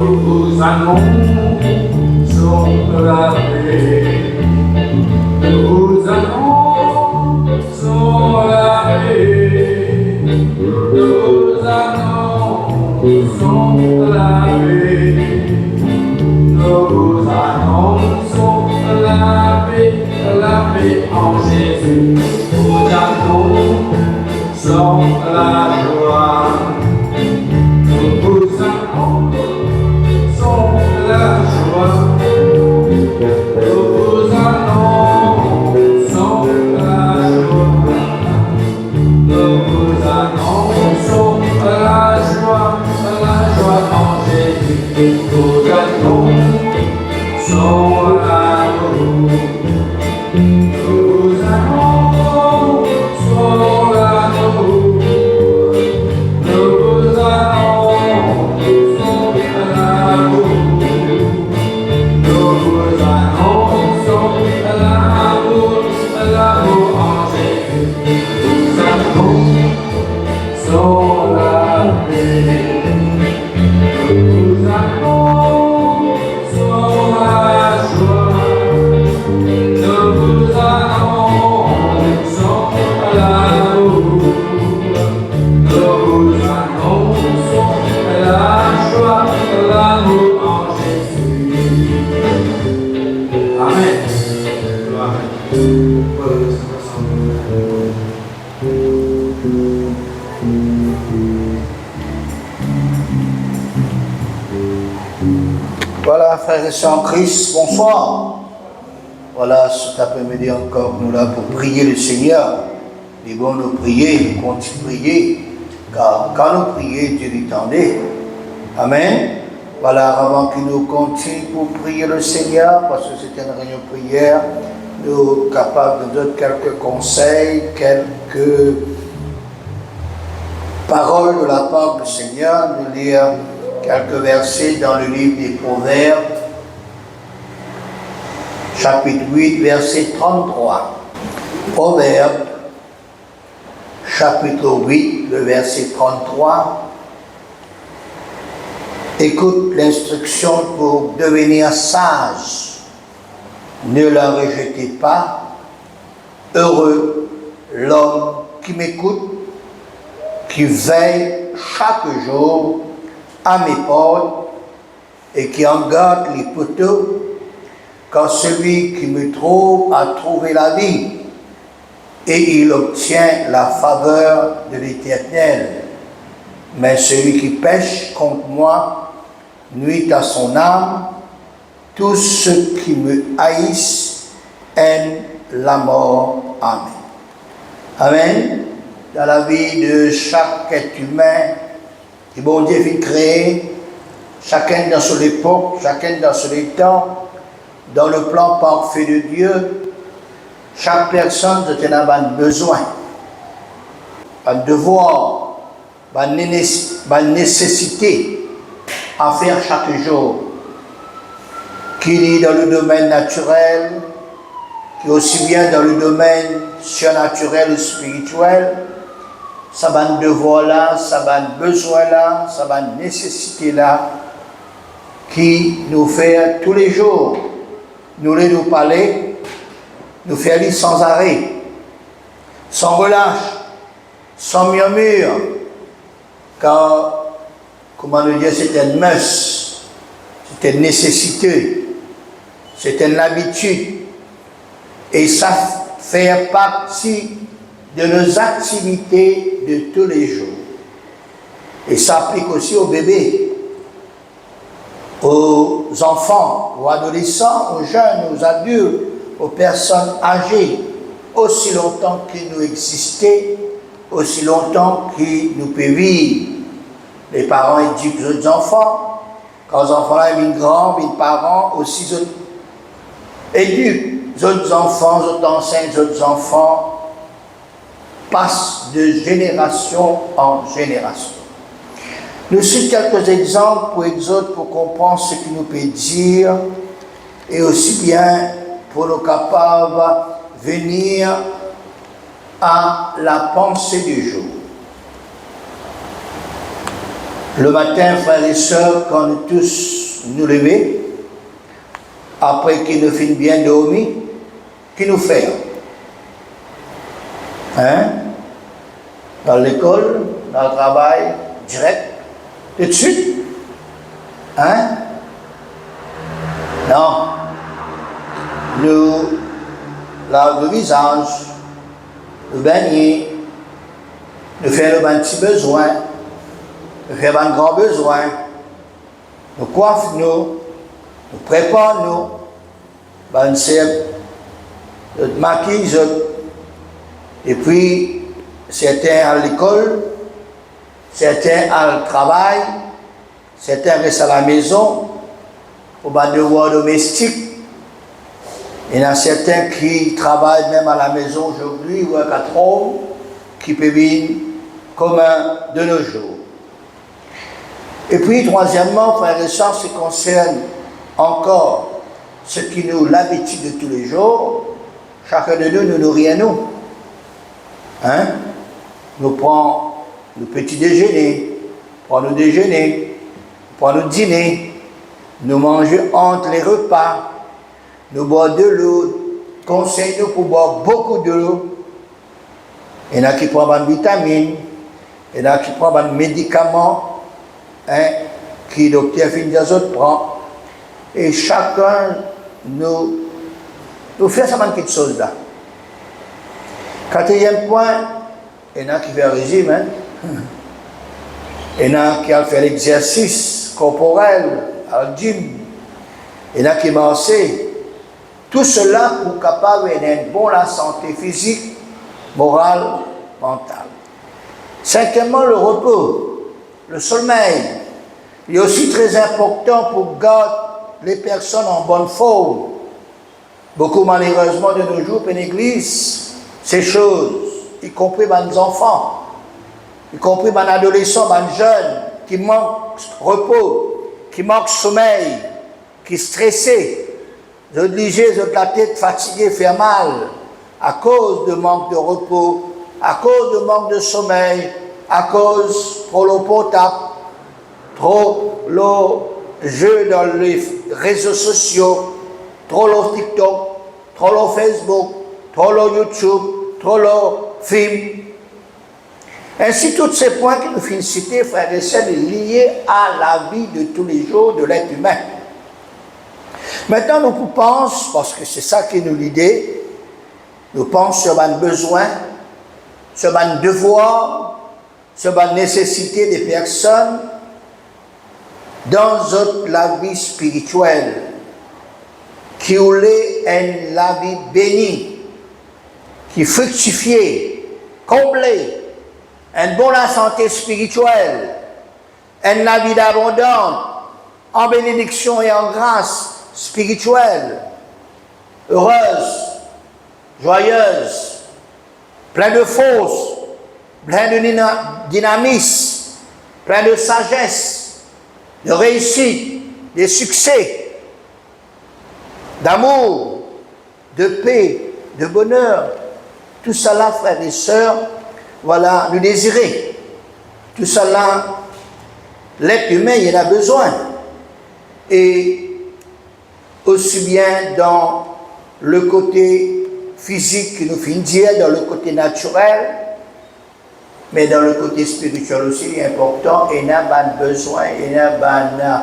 Nous annonçons la paix. Nous annonçons la paix. Nous annonçons la paix. Nous annonçons la paix en Jésus. Nous annonçons la joie. Nous annonçons la joie. Nous annonçons la joie. Nous annonçons la joie en Jésus. Nous annonçons l'amour. Nous annonçons l'amour. Nous annonçons l'amour. Nous annonçons l'amour en Jésus. Nous annonçons la paix. Nous annonçons la joie. Nous annonçons l'amour. Nous annonçons la joie, l'amour en Jésus. Amen. Gloire à Dieu. Voilà, frères et sœurs en Christ, bonsoir. Voilà, cet après-midi encore, nous là pour prier le Seigneur. Il est bon de prier, nous continuons de prier, car quand nous prions, Dieu l'entendait. Amen. Voilà, avant que nous continuions pour prier le Seigneur, parce que c'est une réunion de prière, nous sommes capables de donner quelques conseils, quelques paroles de la part du Seigneur, de lire quelques versets dans le livre des Proverbes, chapitre 8, verset 33. Proverbes, chapitre 8, le verset 33. Écoute l'instruction pour devenir sage. Ne la rejetez pas. Heureux l'homme qui m'écoute, qui veille chaque jour à mes portes et qui en garde les poteaux, car celui qui me trouve a trouvé la vie et il obtient la faveur de l'Éternel. Mais celui qui pêche contre moi nuit à son âme. Tous ceux qui me haïssent aiment la mort. Amen. Amen. Dans la vie de chaque être humain, le bon Dieu vient créer, chacun dans son époque, chacun dans son temps, dans le plan parfait de Dieu, chaque personne a un besoin, un devoir, une nécessité à faire chaque jour, qu'il est dans le domaine naturel, qui est aussi bien dans le domaine surnaturel ou spirituel. Ça va un devoir là, ça va un besoin là, ça va une nécessité là, qui nous fait tous les jours, nous parler, nous faire lire sans arrêt, sans relâche, sans murmure, car, comment nous dire, c'est un must, c'est une nécessité, c'est une habitude, et ça fait partie de nos activités de tous les jours. Et ça applique aussi aux bébés, aux enfants, aux adolescents, aux jeunes, aux adultes, aux personnes âgées, aussi longtemps que nous existons, aussi longtemps que nous pouvons vivre. Les parents éduquent les autres enfants, quand les enfants-là viennent grands, les parents aussi éduquent les autres enfants, les autres enseignent les autres enfants, passe de génération en génération. Nous citons quelques exemples pour les autres pour comprendre ce qu'il nous peut dire et aussi bien pour nous capables de venir à la pensée du jour. Le matin, frères et sœurs, quand nous tous nous levons, après qu'il nous finisse bien dormi, qui nous fait? Hein? Dans l'école, dans le travail, direct, tout de suite? Hein? Non. Nous lavons le visage, nous baignons, nous faisons nos petits besoins, nous faisons nos grands besoins, nous coiffons, nous préparons, nous nous maquillons, et puis certains à l'école, certains à le travail, certains restent à la maison pour des devoirs domestiques. Il y en a certains qui travaillent même à la maison aujourd'hui ou à 4 heures, qui peuvent vivre comme un de nos jours. Et puis, troisièmement, frères et sœurs, ce qui concerne encore ce qui nous l'habitude de tous les jours, chacun de nous nourrit à nous. Hein? Nous prenons le petit déjeuner, prenons le déjeuner, prenons le dîner, nous mangeons entre les repas, nous boivons de l'eau, conseille-nous pour boire beaucoup de l'eau. Il y en a qui prennent des vitamines, il y en a qui prennent des médicaments, hein, qui le docteur Findiazot prend. Et chacun nous fait ça quelque chose là. Quatrième point, il y en a qui fait un régime, hein. Il y en a qui a fait l'exercice corporel, au gym, il y en a qui marchent. Tout cela pour capable d'être bon la santé physique, morale, mentale. Cinquièmement, le repos, le sommeil. Il est aussi très important pour garder les personnes en bonne forme. Beaucoup malheureusement de nos jours négligent ces choses, y compris les enfants, y compris les adolescents, les jeunes, qui manquent de repos, qui manquent de sommeil, qui sont stressés. Ils ont obligé, ils ont la tête fatiguée, fait mal, à cause de manque de repos, à cause de manque de sommeil, à cause trop l'eau potable, trop le jeu dans les réseaux sociaux, trop le TikTok, trop le Facebook, trop le YouTube, trop le film. Ainsi, tous ces points que nous finissons de citer, frères et sœurs, liés à la vie de tous les jours de l'être humain. Maintenant, nous pensons, parce que c'est ça qui est nous l'idée, nous pensons sur les besoins, sur les devoirs, sur les nécessités des personnes dans la vie spirituelle, qui voulait la vie bénie, qui fructifiait, comblée, une bonne santé spirituelle, une vie d'abondance, en bénédiction et en grâce spirituelle, heureuse, joyeuse, plein de force, plein de dynamisme, plein de sagesse, de réussite, de succès, d'amour, de paix, de bonheur. Tout cela, frères et sœurs, voilà, nous désirer. Tout cela, l'être humain, il en a besoin. Et aussi bien dans le côté physique que nous finissons de dire, dans le côté naturel, mais dans le côté spirituel aussi, il est important. Il y a un besoin, il y a une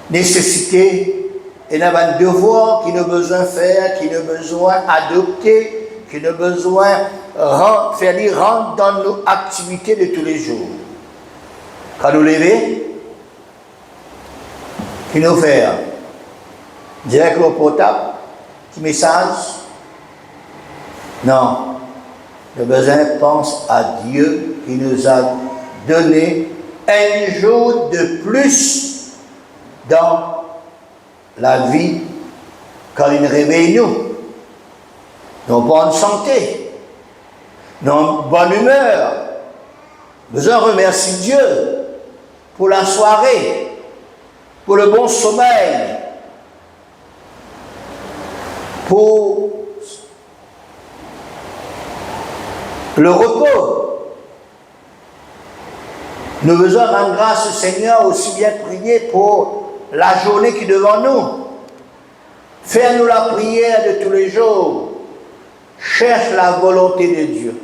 nécessité, il y a un devoir qu'il a besoin de faire, qu'il a besoin d'adopter, qu'il a besoin de faire rentrer dans nos activités de tous les jours. Quand nous levons, qu'il nous fait direct au portable, petit message. Non. Le besoin pense à Dieu qui nous a donné un jour de plus dans la vie quand il réveille nous. Nous bonne santé, nous bonne humeur. Besoin remercier Dieu pour la soirée, pour le bon sommeil, pour le repos. Nous avons besoin de rendre grâce au Seigneur, aussi bien prier pour la journée qui est devant nous. Faire-nous la prière de tous les jours. Cherche la volonté de Dieu.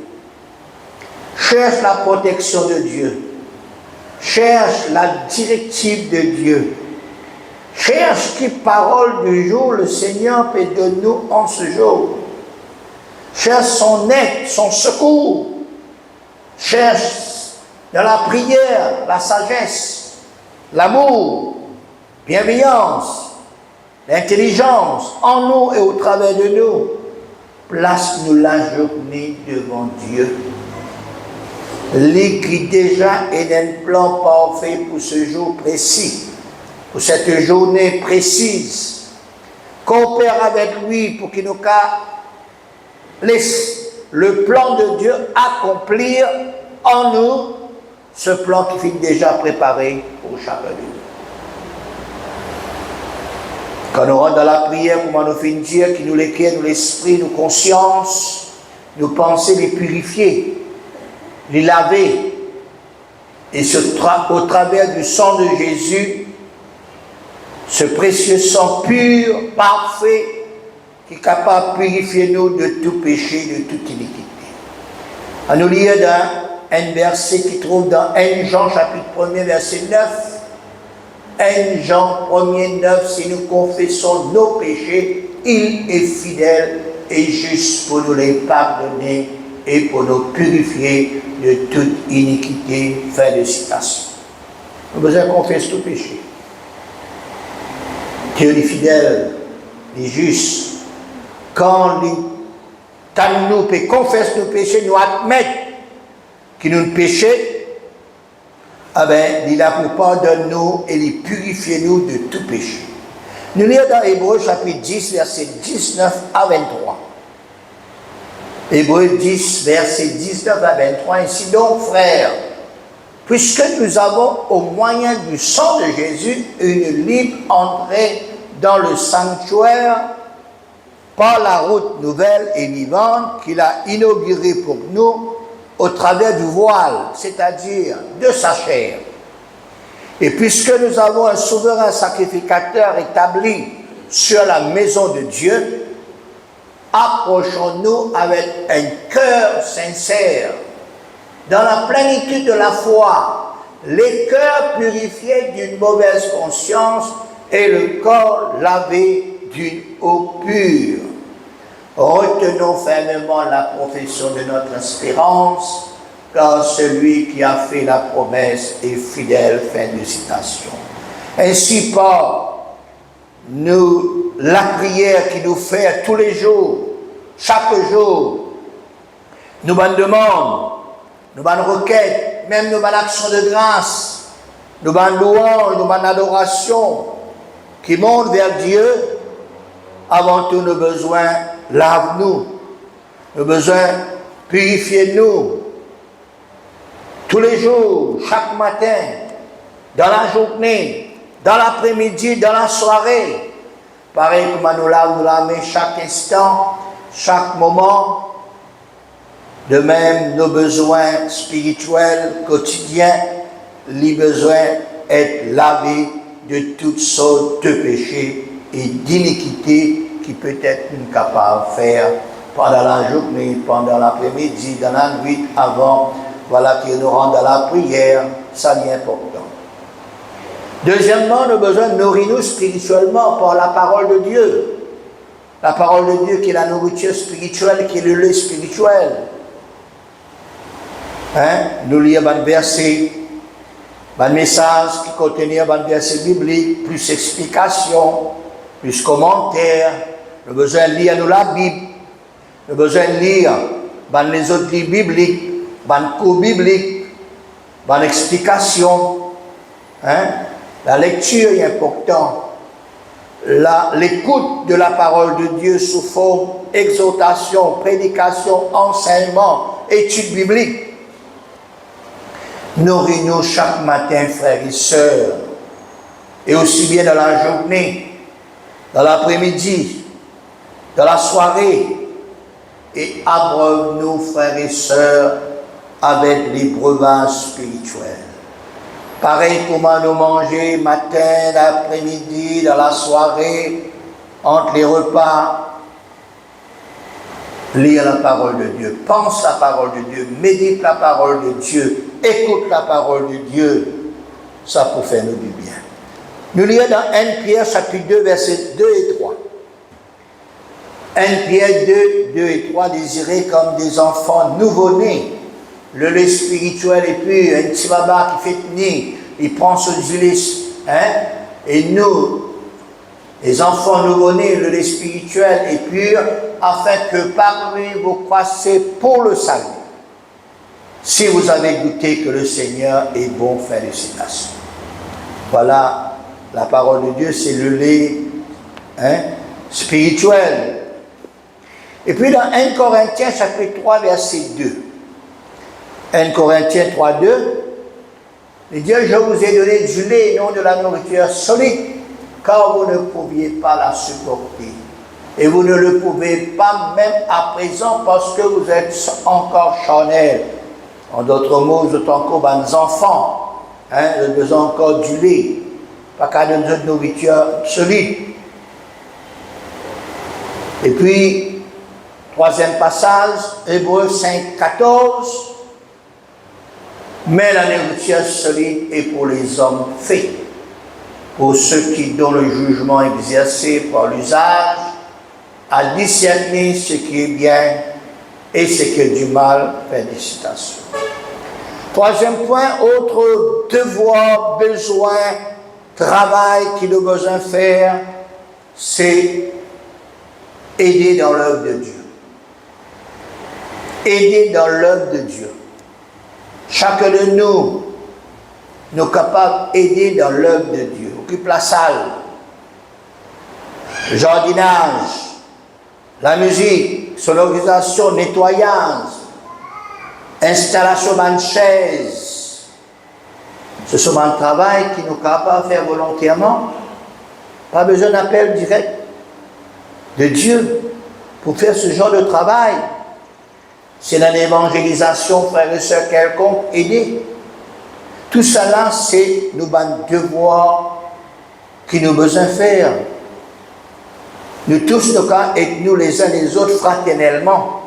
Cherche la protection de Dieu. Cherche la directive de Dieu. Cherche quelle parole du jour le Seigneur peut donner nous en ce jour. Cherche son aide, son secours. Cherche dans la prière, la sagesse, l'amour, bienveillance, l'intelligence en nous et au travers de nous. Place-nous la journée devant Dieu. Lui qui déjà est un plan parfait pour ce jour précis, pour cette journée précise. Coopère avec lui pour qu'il nous laisse le plan de Dieu accomplir en nous ce plan qui finit déjà préparé pour chacun de nous. Quand nous rentrons dans la prière, comment nous finissons dire qu'il nous l'éclaire, nous l'esprit, nos consciences, nos pensées, les purifier, les laver. Et au travers du sang de Jésus, ce précieux sang pur, parfait, qui est capable de purifier nous de tout péché, de toute iniquité. On nous lit dans un verset qui trouve dans 1 Jean chapitre 1er verset 9. 1 Jean 1er 9, si nous confessons nos péchés, il est fidèle et juste pour nous les pardonner et pour nous purifier de toute iniquité. Fin de citation. Nous avons besoin de confesser tous péchés. Dieu est fidèle, il est juste. Quand nous peut confesser nos péchés, nous admettre que nous péchons, ah ben, il a pour pardonner nous et il purifier nous de tout péché. Nous lisons dans Hébreux chapitre 10, versets 19 à 23. Hébreux 10, versets 19 à 23. Ainsi donc, frères, puisque nous avons au moyen du sang de Jésus une libre entrée dans le sanctuaire par la route nouvelle et vivante qu'il a inaugurée pour nous au travers du voile, c'est-à-dire de sa chair. Et puisque nous avons un souverain sacrificateur établi sur la maison de Dieu, approchons-nous avec un cœur sincère, dans la plénitude de la foi, les cœurs purifiés d'une mauvaise conscience et le corps lavé d'une eau pure. Retenons fermement la profession de notre espérance, car celui qui a fait la promesse est fidèle. Fin de citation. Ainsi, par la prière qui nous fait tous les jours, chaque jour, nous bonnes demandes, nous bonnes requêtes, même nous bonnes actions de grâce, nous bonnes louanges, nous bonnes adorations, qui montent vers Dieu. Avant tout, nos besoins, lave-nous. Nos besoins, purifiez-nous. Tous les jours, chaque matin, dans la journée, dans l'après-midi, dans la soirée. Pareil comme nous lavons chaque instant, chaque moment. De même, nos besoins spirituels, quotidiens, les besoins être lavés de toutes sortes de péchés et d'iniquité qui peut-être nous capable de faire pendant la journée, pendant l'après-midi, dans la nuit, avant, voilà qui nous rend dans la prière, ça c'est important. Deuxièmement, nous avons besoin de nourrir nous spirituellement par la parole de Dieu. La parole de Dieu qui est la nourriture spirituelle, qui est le lait spirituel. Nous lisons un verset, un message qui contient un verset biblique, plus explications, plus commentaires. Nous avons besoin de lire nous la Bible. Nous avons besoin de lire les autres livres bibliques, les cours bibliques, les explications. La lecture est importante. L'écoute de la parole de Dieu sous forme exhortation, prédication, enseignement, étude biblique. Nourris-nous chaque matin, frères et sœurs, et aussi bien dans la journée, dans l'après-midi, dans la soirée, et abreuve-nous, frères et sœurs, avec les breuvages spirituels. Pareil comment nous manger matin, l'après-midi, dans la soirée, entre les repas. Lire la parole de Dieu, pense la parole de Dieu, médite la parole de Dieu, écoute la parole de Dieu. Ça pour faire nous du bien. Nous lisons dans 1 Pierre chapitre 2, versets 2 et 3. 1 Pierre 2, 2 et 3, désirez comme des enfants nouveau-nés, le lait spirituel est pur, un petit baba qui fait tenir, il prend son Julius, et nous, les enfants nouveau-nés, le lait spirituel est pur, afin que parmi vous croissez pour le salut. Si vous avez goûté que le Seigneur est bon, félicitations. Voilà, la parole de Dieu, c'est le lait spirituel. Et puis dans 1 Corinthiens chapitre 3, verset 2. 1 Corinthiens 3, 2. Il dit, je vous ai donné du lait et non de la nourriture solide, car vous ne pouviez pas la supporter. Et vous ne le pouvez pas même à présent parce que vous êtes encore charnels. En d'autres mots, vous êtes encore des enfants. Vous avez besoin encore du lait. Pas qu'à de nourriture solide. Et puis, troisième passage, Hébreux 5, 14. Mais la nourriture solide est pour les hommes faits, pour ceux qui, dont le jugement exercé par l'usage, à discerner ce qui est bien et ce qui est du mal. Félicitations. Troisième point, autre devoir, besoin, travail qu'il a besoin de faire, c'est aider dans l'œuvre de Dieu. Aider dans l'œuvre de Dieu. Chacun de nous, nous sommes capables d'aider dans l'œuvre de Dieu. Occupe la salle, le jardinage, la musique, sonorisation, nettoyage, installation d'une chaise. Ce sont un travail qui nous sommes capables de faire volontairement. Pas besoin d'appel direct de Dieu pour faire ce genre de travail. C'est dans l'évangélisation, frères et sœurs, quelconque, aider. Tout cela, c'est nos devoirs qui nous besoin de faire. Nous tous, nous cas, et nous les uns les autres fraternellement.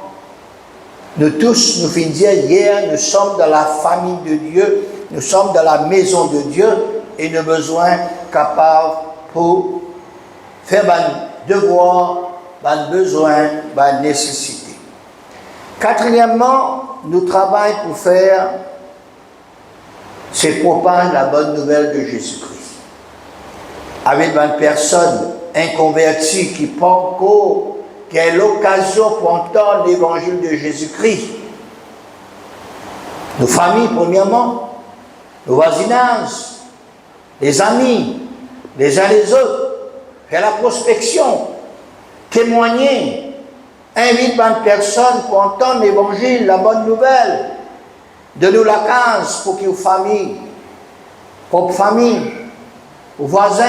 Nous tous, nous finissons dire hier, nous sommes dans la famille de Dieu, nous sommes dans la maison de Dieu et nous avons besoin capables pour faire nos devoirs, nos besoins, nos nécessités. Quatrièmement, nous travaillons pour faire, c'est propager la bonne nouvelle de Jésus-Christ. Avec une personne inconvertie qui pas encore, qui a l'occasion pour entendre l'évangile de Jésus-Christ. Nos familles, premièrement, nos voisinages, les amis, les uns les autres, faire la prospection, témoigner, invite une personne pour entendre l'évangile, la bonne nouvelle, de nous la case pour qu'ils famille, propre famille, aux voisins,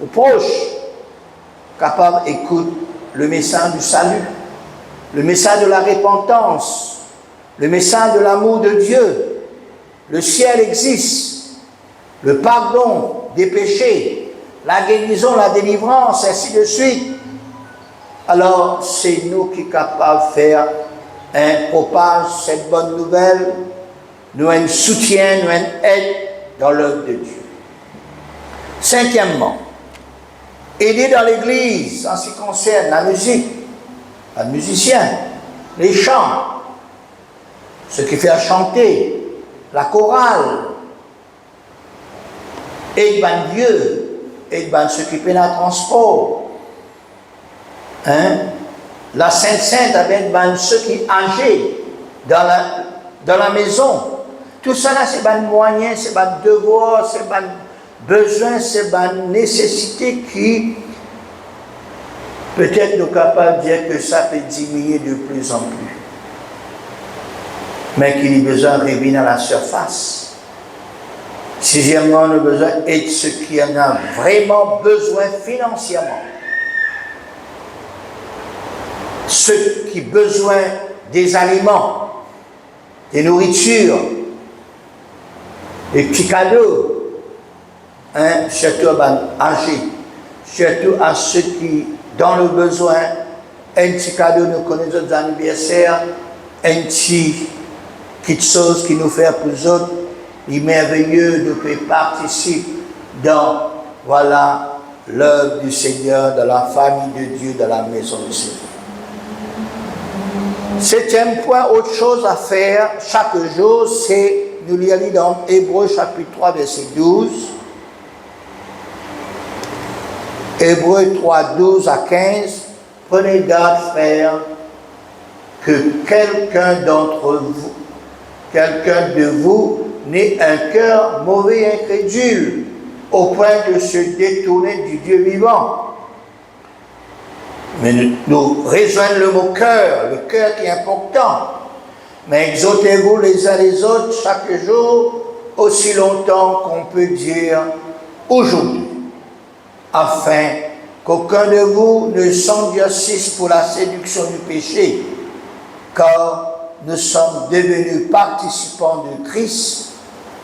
aux proches, capables d'écouter le message du salut, le message de la repentance, le message de l'amour de Dieu. Le ciel existe, le pardon des péchés, la guérison, la délivrance, ainsi de suite. Alors, c'est nous qui sommes capables de faire un propage, cette bonne nouvelle, nous un soutien, nous une aide dans l'œuvre de Dieu. Cinquièmement, aider dans l'église en ce qui concerne la musique, les musiciens, les chants, ce qui fait chanter, la chorale, aider les vieux, aider ceux qui paient le transport. La Sainte avec ceux qui sont âgés dans la maison. Tout ça là, c'est un moyen, c'est un devoir, c'est un besoin, c'est une nécessité qui peut-être nous capables de dire que ça peut diminuer de plus en plus. Mais qu'il y a besoin de revenir à la surface. Sixièmement, nous avons besoin d'aider ceux qui en ont vraiment besoin financièrement. Ceux qui ont besoin des aliments, des nourritures, les petits cadeaux, hein, surtout aux âgés, surtout à ceux qui, dans le besoin, un petit cadeau, nous connaissons nos anniversaires, un petit quelque chose qui nous fait pour les autres, il est merveilleux de pouvoir participer dans, voilà, l'œuvre du Seigneur, de la famille de Dieu, de la maison du Seigneur. Septième point, autre chose à faire chaque jour, c'est, nous lisons dans Hébreux chapitre 3, verset 12. Hébreux 3, 12 à 15. Prenez garde, frères, que quelqu'un de vous n'ait un cœur mauvais et incrédule, au point de se détourner du Dieu vivant. Mais nous rejoignons le mot cœur qui est important. Mais exhortez-vous les uns les autres chaque jour, aussi longtemps qu'on peut dire aujourd'hui, afin qu'aucun de vous ne s'endurcisse pour la séduction du péché, car nous sommes devenus participants de Christ,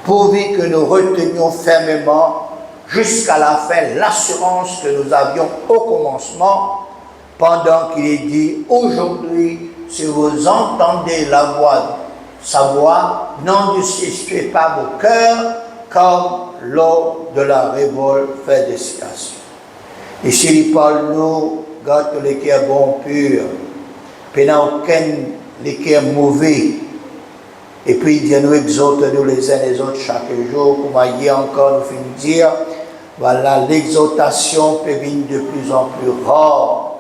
pourvu que nous retenions fermement jusqu'à la fin l'assurance que nous avions au commencement, pendant qu'il est dit, aujourd'hui, si vous entendez sa voix, n'endurcissez pas vos cœurs, comme lors de la révolte fait des citations. Ici, il parle nous, garde les cœurs bons, purs, puis n'a aucun les cœurs mauvais. Et puis, il dit, nous exhortons les uns les autres chaque jour, comme hier encore, nous finissons de dire, voilà, l'exhortation peut venir de plus en plus rare,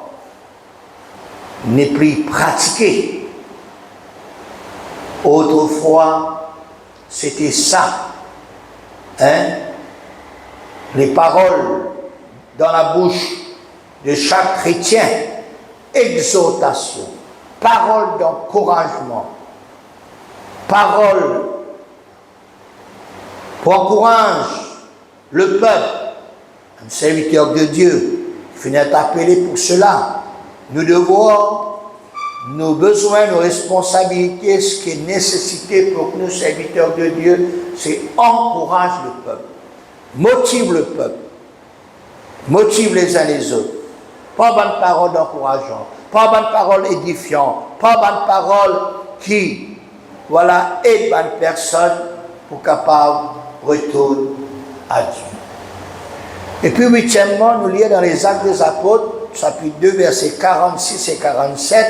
n'est plus pratiquée. Autrefois, c'était ça, hein? Les paroles dans la bouche de chaque chrétien, exhortation, parole d'encouragement, parole pour encourager le peuple, un serviteur de Dieu, qui finit appelé pour cela. Nous devons, nos besoins, nos responsabilités, ce qui est nécessité pour que nous, serviteurs de Dieu, c'est encourager le peuple, motive le peuple, motive les uns les autres. Pas bonne parole d'encourageant, pas bonne parole édifiant, pas bonne parole qui, voilà, aide bonne personne pour capable de retourner à Dieu. Et puis, huitièmement, nous lisons dans les Actes des Apôtres, chapitre 2, versets 46 et 47,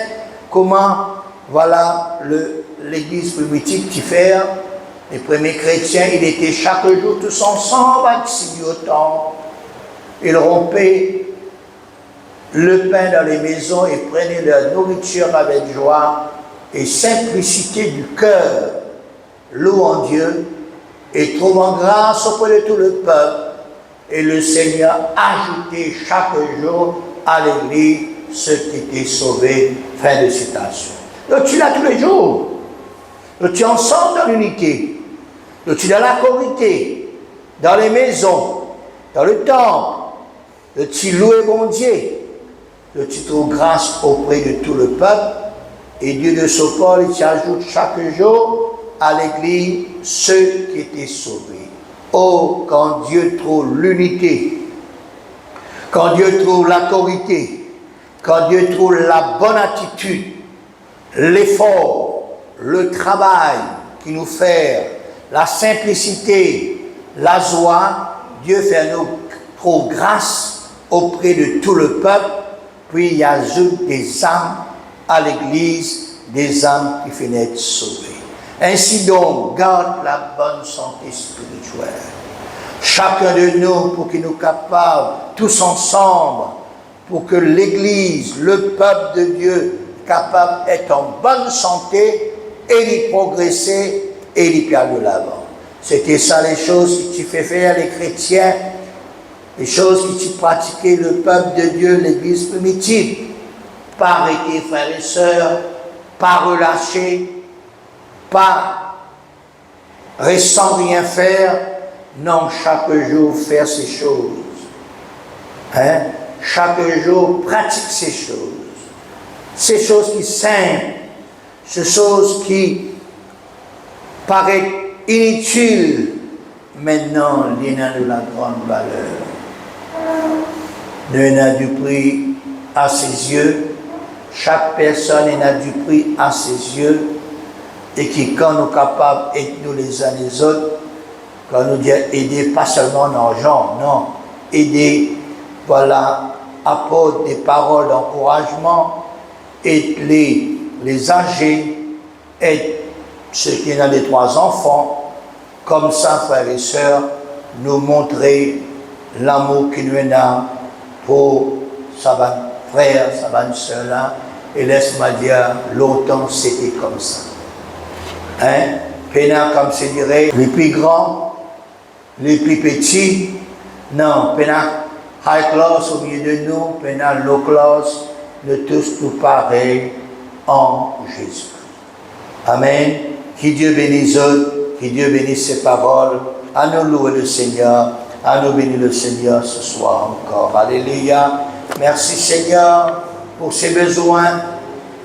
comment, voilà, l'église primitive qui fait, les premiers chrétiens, ils étaient chaque jour tous ensemble, assis au temple. Ils rompaient le pain dans les maisons et prenaient leur nourriture avec joie et simplicité du cœur, louant Dieu et trouvant grâce auprès de tout le peuple. Et le Seigneur ajoutait chaque jour à l'église ceux qui étaient sauvés. Fin de citation. Donc tu l'as tous les jours. Donc tu es ensemble dans l'unité. Donc tu es dans la communauté, dans les maisons, dans le temple. Donc tu loues mon Dieu. Donc tu trouves grâce auprès de tout le peuple. Et Dieu de son corps, il t'ajoute chaque jour à l'église ceux qui étaient sauvés. Oh, quand Dieu trouve l'unité, quand Dieu trouve la corité, quand Dieu trouve la bonne attitude, l'effort, le travail qui nous fait, la simplicité, la joie, Dieu fait nous trouve grâce auprès de tout le peuple, puis il ajoute des âmes à l'église, des âmes qui finissent d'être sauvées. Ainsi donc, garde la bonne santé spirituelle. Chacun de nous, pour qu'il nous capable, tous ensemble, pour que l'Église, le peuple de Dieu, capable d'être en bonne santé et d'y progresser et d'y aller de l'avant. C'était ça les choses qui fait faire les chrétiens, les choses qui pratiquaient le peuple de Dieu, l'Église primitive. Pas arrêter, frères et sœurs, pas relâcher, pas sans rien faire, non, chaque jour faire ces choses. Hein? Chaque jour pratique ces choses. Ces choses qui sont simples, ces choses qui paraissent inutiles, maintenant, il a de la grande valeur. Il a du prix à ses yeux. Chaque personne a du prix à ses yeux. Et qui, quand nous sommes capables d'aider nous les uns les autres, quand nous disons aider, pas seulement en argent, non. Aider, voilà, apporter des paroles d'encouragement, aider les âgés, aider ceux qui ont les 3 enfants, comme ça, frères et sœurs, nous montrer l'amour qu'il nous a pour sa frère, sa sœur là, et laisse-moi dire, longtemps c'était comme ça. Hein? Pénal, comme je dirais, les plus grands, les plus petits, non, pénal, high class au milieu de nous, pénal, low class, nous tous nous pareils en Jésus. Amen. Que Dieu bénisse eux, que Dieu bénisse ses paroles. À nous louer le Seigneur, à nous bénir le Seigneur ce soir encore. Alléluia. Merci Seigneur pour ses besoins.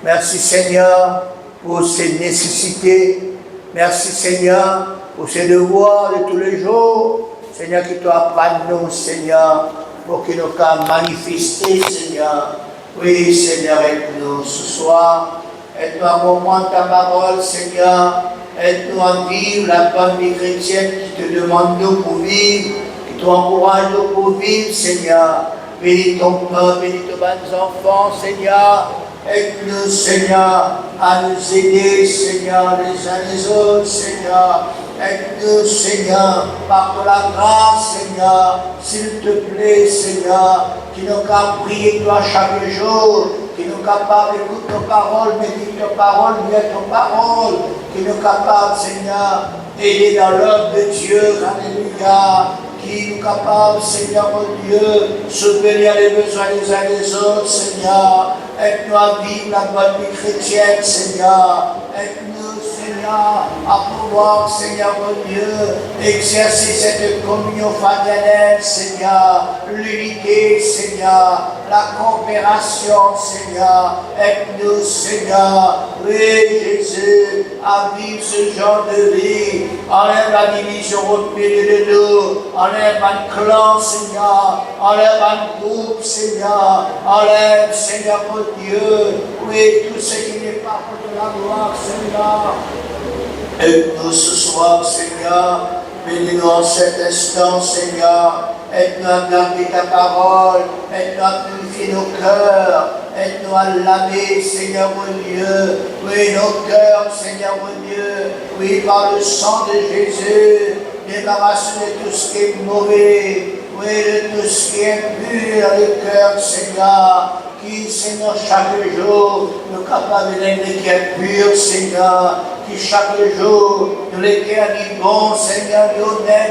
Merci Seigneur pour ses nécessités. Merci Seigneur pour ses devoirs de tous les jours. Seigneur, qui t'apprenne nous, Seigneur, pour qu'il nous puisse manifester, Seigneur. Oui, Seigneur, aide-nous ce soir. Aide-nous à comprendre ta parole, Seigneur. Aide-nous à vivre la bonne vie chrétienne qui te demande nous pour vivre, qui t'encourage nous pour vivre, Seigneur. Bénis ton peuple, bénis tes bonnes enfants, Seigneur. Aide-nous, Seigneur, à nous aider, Seigneur, les uns les autres, Seigneur. Aide-nous, Seigneur, par la grâce, Seigneur, s'il te plaît, Seigneur, qui nous a prier toi chaque jour, qui nous capable d'écouter nos paroles, méditer nos paroles, lire nos paroles, qui nous capable, Seigneur, d'aider dans l'œuvre de Dieu, alléluia. Qui nous capable, Seigneur mon Dieu, subvenir les besoins les uns les autres, Seigneur. Aide-nous à vivre la bonne vie chrétienne, Seigneur. Aide-nous, Seigneur, à pouvoir, Seigneur mon Dieu, exercer cette communion fraternelle, Seigneur. L'unité, Seigneur. La coopération, Seigneur. Aide-nous, Seigneur. Oui, Jésus, à vivre ce genre de vie. Enlève la division au milieu de nous. Enlève un clan, Seigneur. Enlève un groupe, Seigneur. Enlève, Seigneur, mon Dieu. Oui, tout ce qui n'est pas pour de la gloire, Seigneur. Aide-nous ce soir, Seigneur. Bénis-nous en cet instant, Seigneur. Aide-nous à garder ta parole. Aide-nous à purifier nos cœurs. Aide-nous à laver, Seigneur mon Dieu. Oui, nos cœurs, Seigneur mon Dieu. Oui, par le sang de Jésus. Débarrasse-nous de tout ce qui est mauvais. Oui, de tout ce qui est pur, le cœur, Seigneur. Qui, Seigneur, chaque jour, nous capables d'être des cœurs purs, Seigneur. Qui, chaque jour, nous les cœurs du bon, Seigneur, nous honnêtes.